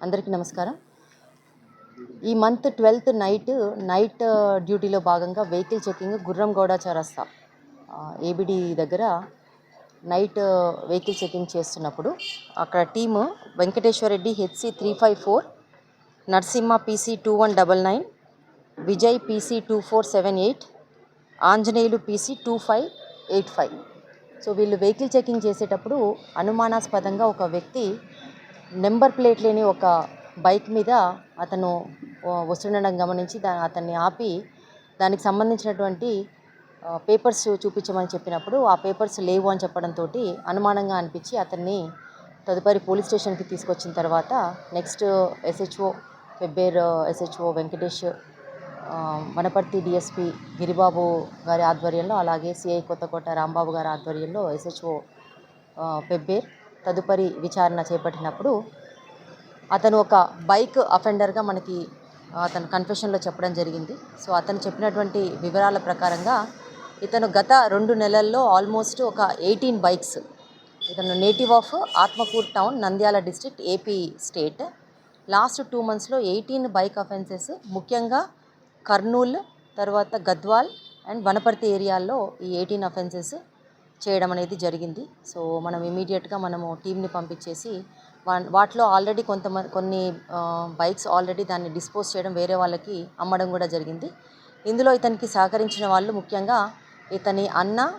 అందరికీ నమస్కారం. ఈ మంత్ 12th నైట్ డ్యూటీలో భాగంగా వెహికల్ చెకింగ్ గుర్రంగౌడ చౌరస్తా ఏబిడి దగ్గర నైట్ వెహికల్ చెకింగ్ చేస్తున్నప్పుడు అక్కడ team Venkateswara Reddy HC 354, Narasimha PC 2199, Vijay PC 2478, Anjaneyulu PC 2585. So వీళ్ళు వెహికల్ చెకింగ్ చేసేటప్పుడు అనుమానాస్పదంగా ఒక వ్యక్తి నెంబర్ ప్లేట్ లేని ఒక బైక్ మీద అతను వస్తుండడం గమనించి అతన్ని ఆపి దానికి సంబంధించినటువంటి పేపర్స్ చూపించమని చెప్పినప్పుడు ఆ పేపర్స్ లేవు అని చెప్పడంతో అనుమానంగా అనిపించి అతన్ని తదుపరి పోలీస్ స్టేషన్కి తీసుకొచ్చిన తర్వాత next SHO Pebbair, SHO Venkatesh, Wanaparthy DSP Giribabu గారి ఆధ్వర్యంలో, అలాగే సిఐ కొత్తకోట రాంబాబు గారి ఆధ్వర్యంలో ఎస్హెచ్ఓ పెబ్బేర్ తదుపరి విచారణ చేపట్టినప్పుడు అతను ఒక బైక్ అఫెండర్గా మనకి అతను కన్ఫెషన్లో చెప్పడం జరిగింది. సో అతను చెప్పినటువంటి వివరాల ప్రకారంగా ఇతను గత 2 నెలల్లో ఆల్మోస్ట్ ఒక 18 బైక్స్, ఇతను native of Atmakur town, Nandyal district, AP state. Last 2 monthsలో 18 bike offences, ముఖ్యంగా కర్నూలు, తర్వాత గద్వాల్ అండ్ వనపర్తి ఏరియాల్లో ఈ 18 అఫెన్సెస్ చేయడం అనేది జరిగింది. సో మనం ఇమీడియట్గా మనము టీంని పంపించేసి వాటిలో ఆల్రెడీ కొన్ని బైక్స్ ఆల్రెడీ దాన్ని డిస్పోజ్ చేయడం, వేరే వాళ్ళకి అమ్మడం కూడా జరిగింది. ఇందులో ఇతనికి సహకరించిన వాళ్ళు ముఖ్యంగా ఇతని అన్న,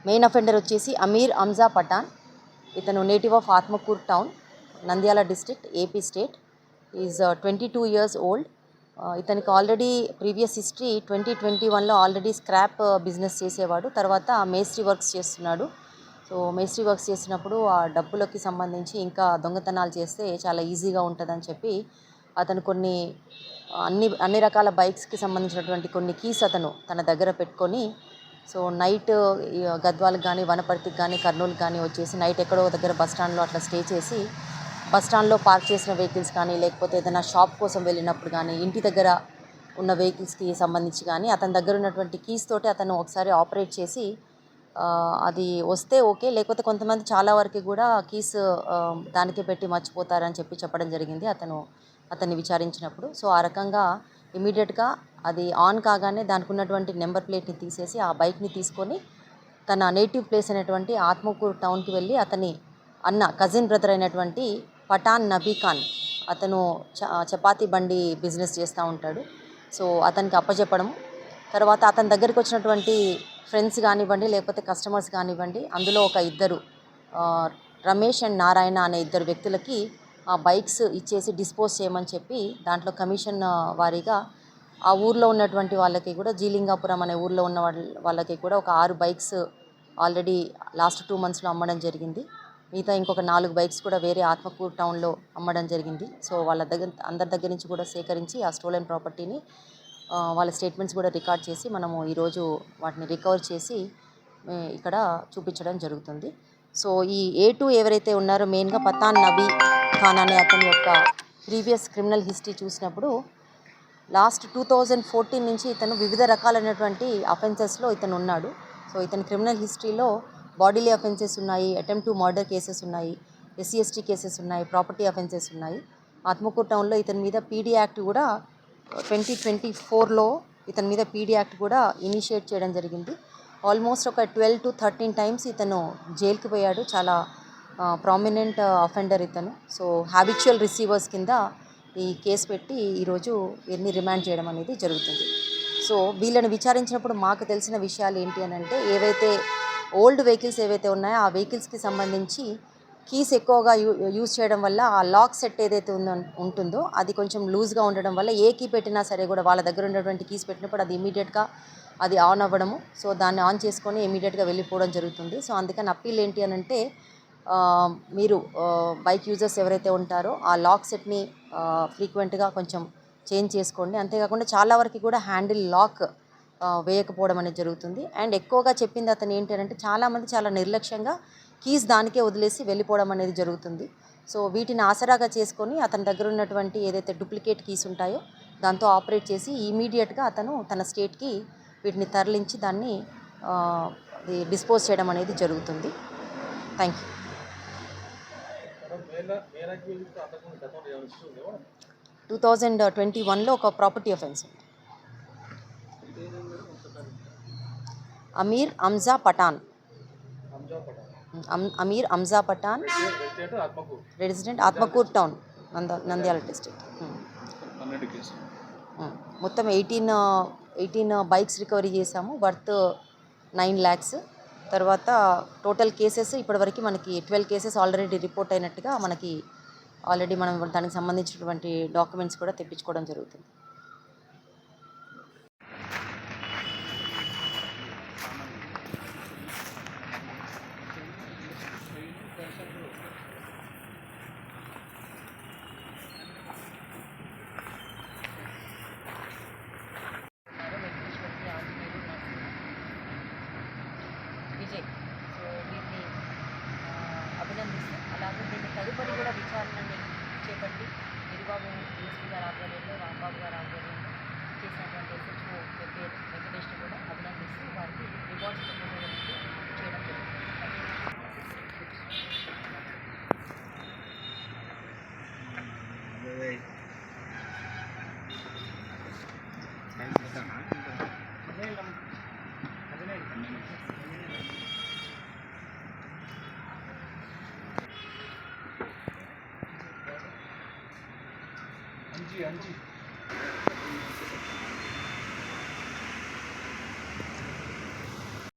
మెయిన్ అఫెండర్ వచ్చేసి అమీర్ అంజా పఠాన్. ఇతను native of Atmakur town, Nandyal district, AP state. Is 22 years old. ఇతనికి ఆల్రెడీ ప్రీవియస్ హిస్టరీ 2021లో ఆల్రెడీ స్క్రాప్ బిజినెస్ చేసేవాడు. తర్వాత మేస్త్రీ వర్క్స్ చేస్తున్నాడు. సో మేస్త్రీ వర్క్స్ చేసినప్పుడు ఆ డబ్బులకి సంబంధించి ఇంకా దొంగతనాలు చేస్తే చాలా ఈజీగా ఉంటుందని చెప్పి అతను అన్ని రకాల బైక్స్కి సంబంధించినటువంటి కొన్ని కీస్ అతను తన దగ్గర పెట్టుకొని, సో నైట్ గద్వాలకు కానీ, వనపర్తికి కానీ, కర్నూలుకి కానీ వచ్చేసి నైట్ ఎక్కడో దగ్గర బస్ స్టాండ్లో అట్లా స్టే చేసి, బస్ స్టాండ్లో పార్క్ చేసిన వెహికల్స్ కానీ, లేకపోతే ఏదైనా షాప్ కోసం వెళ్ళినప్పుడు కానీ, ఇంటి దగ్గర ఉన్న వెహికల్స్కి సంబంధించి కానీ అతని దగ్గర ఉన్నటువంటి కీస్ తోటి అతను ఒకసారి ఆపరేట్ చేసి అది వస్తే ఓకే, లేకపోతే కొంతమంది చాలా వరకు కూడా కీస్ దానికే పెట్టి మర్చిపోతారని చెప్పడం జరిగింది అతన్ని విచారించినప్పుడు. సో ఆ రకంగా ఇమీడియట్గా అది ఆన్ కాగానే దానికి ఉన్నటువంటి నెంబర్ ప్లేట్ని తీసేసి ఆ బైక్ని తీసుకొని తన నేటివ్ ప్లేస్ అయినటువంటి ఆత్మకూరు టౌన్కి వెళ్ళి అతని అన్న, కజిన్ బ్రదర్ అయినటువంటి పఠాన్ నబీ ఖాన్, అతను చపాతీ బండి బిజినెస్ చేస్తూ ఉంటాడు. సో అతనికి అప్పచెప్పడం, తర్వాత అతని దగ్గరికి వచ్చినటువంటి ఫ్రెండ్స్ కానివ్వండి, లేకపోతే కస్టమర్స్ కానివ్వండి, అందులో ఒక ఇద్దరు రమేష్ అండ్ నారాయణ అనే ఇద్దరు వ్యక్తులకి ఆ బైక్స్ ఇచ్చేసి డిస్పోజ్ చేయమని చెప్పి దాంట్లో కమిషన్ వారీగా ఆ ఊర్లో ఉన్నటువంటి వాళ్ళకి కూడా, జీలింగాపురం అనే ఊర్లో ఉన్న వాళ్ళకి కూడా ఒక 6 బైక్స్ ఆల్రెడీ లాస్ట్ 2 monthsలో అమ్మడం జరిగింది. మిగతా ఇంకొక 4 బైక్స్ కూడా వేరే ఆత్మకూరు టౌన్లో అమ్మడం జరిగింది. సో అందరి దగ్గర నుంచి కూడా సేకరించి ఆ స్టోలెన్ ప్రాపర్టీని వాళ్ళ స్టేట్మెంట్స్ కూడా రికార్డ్ చేసి మనము ఈరోజు వాటిని రికవర్ చేసి ఇక్కడ చూపించడం జరుగుతుంది. సో ఈ A2 ఎవరైతే ఉన్నారో మెయిన్గా పఠాన్ నబీ ఖాన్ అనే అతని యొక్క ప్రీవియస్ క్రిమినల్ హిస్టరీ చూసినప్పుడు లాస్ట్ 2014 నుంచి ఇతను వివిధ రకాలైనటువంటి అఫెన్సెస్లో ఇతను ఉన్నాడు. సో ఇతని క్రిమినల్ హిస్టరీలో బాడీలీ అఫెన్సెస్ ఉన్నాయి, అటెంప్ట్ టు మర్డర్ కేసెస్ ఉన్నాయి, SC/ST కేసెస్ ఉన్నాయి, ప్రాపర్టీ అఫెన్సెస్ ఉన్నాయి. ఆత్మకూరు టౌన్లో ఇతని మీద పీడీ యాక్ట్ కూడా 2024లో ఇతని మీద పీడీ యాక్ట్ కూడా ఇనిషియేట్ చేయడం జరిగింది. ఆల్మోస్ట్ ఒక 12 to 13 times ఇతను జైలుకి పోయాడు. చాలా ప్రామినెంట్ అఫెండర్ ఇతను. సో హ్యాబిచువల్ రిసీవర్స్ కింద ఈ కేసు పెట్టి ఈరోజు వీరిని రిమాండ్ చేయడం అనేది జరుగుతుంది. సో వీళ్ళని విచారించినప్పుడు మాకు తెలిసిన విషయాలు ఏంటి అని అంటే, ఏవైతే ఓల్డ్ వెహికల్స్ ఏవైతే ఉన్నాయో ఆ వెహికల్స్కి సంబంధించి కీస్ ఎక్కువగా యూజ్ చేయడం వల్ల ఆ లాక్ సెట్ ఏదైతే ఉంటుందో అది కొంచెం లూజ్గా ఉండడం వల్ల ఏ కీ పెట్టినా సరే కూడా వాళ్ళ దగ్గర ఉన్నటువంటి కీస్ పెట్టినప్పుడు అది ఇమీడియట్గా అది ఆన్ అవ్వడము, సో దాన్ని ఆన్ చేసుకొని ఇమీడియట్గా వెళ్ళిపోవడం జరుగుతుంది. సో అందుకని అప్పీల్ ఏంటి అని అంటే, మీరు బైక్ యూజర్స్ ఎవరైతే ఉంటారో ఆ లాక్ సెట్ని ఫ్రీక్వెంట్గా కొంచెం చేంజ్ చేసుకోండి. అంతేకాకుండా చాలా వరకు కూడా హ్యాండిల్ లాక్ వేయకపోవడం అనేది జరుగుతుంది. అండ్ ఎక్కువగా చెప్పింది అతను ఏంటి అంటే, చాలామంది చాలా నిర్లక్ష్యంగా కీస్ దానికే వదిలేసి వెళ్ళిపోవడం అనేది జరుగుతుంది. సో వీటిని ఆసరాగా చేసుకొని అతని దగ్గర ఉన్నటువంటి ఏదైతే డూప్లికేట్ కీస్ ఉంటాయో దాంతో ఆపరేట్ చేసి ఇమీడియట్గా అతను తన స్టేట్కి వీటిని తరలించి దాన్ని డిస్పోజ్ చేయడం అనేది జరుగుతుంది. Thank you. 2021లో ఒక property offence. Amir Anja Pathan. Amir Anja Pathan, resident Atmakur town, Nandyal district. మొత్తం 18 బైక్స్ రికవరీ చేసాము, వర్త్ 9 lakhs. తర్వాత టోటల్ కేసెస్ ఇప్పటివరకు మనకి 12 కేసెస్ ఆల్రెడీ రిపోర్ట్ అయినట్టుగా మనకి ఆల్రెడీ మనం దానికి సంబంధించినటువంటి డాక్యుమెంట్స్ కూడా తెప్పించుకోవడం జరుగుతుంది. విజయ్, సో వీరిని అభినందిస్తూ అలాగే దీన్ని తదుపరి కూడా విచారణని చేపట్టి గిరిబాబు డిఎస్పీ గారి ఆధ్వర్యంలో, రాంబాబు గారి ఆధ్వర్యంలో చేసినటువంటి ఎస్హెచ్ఓ వెంకటేష్ని కూడా అభినందిస్తూ వారికి రివార్డ్స్ చేయడం జరుగుతుంది. అంజీ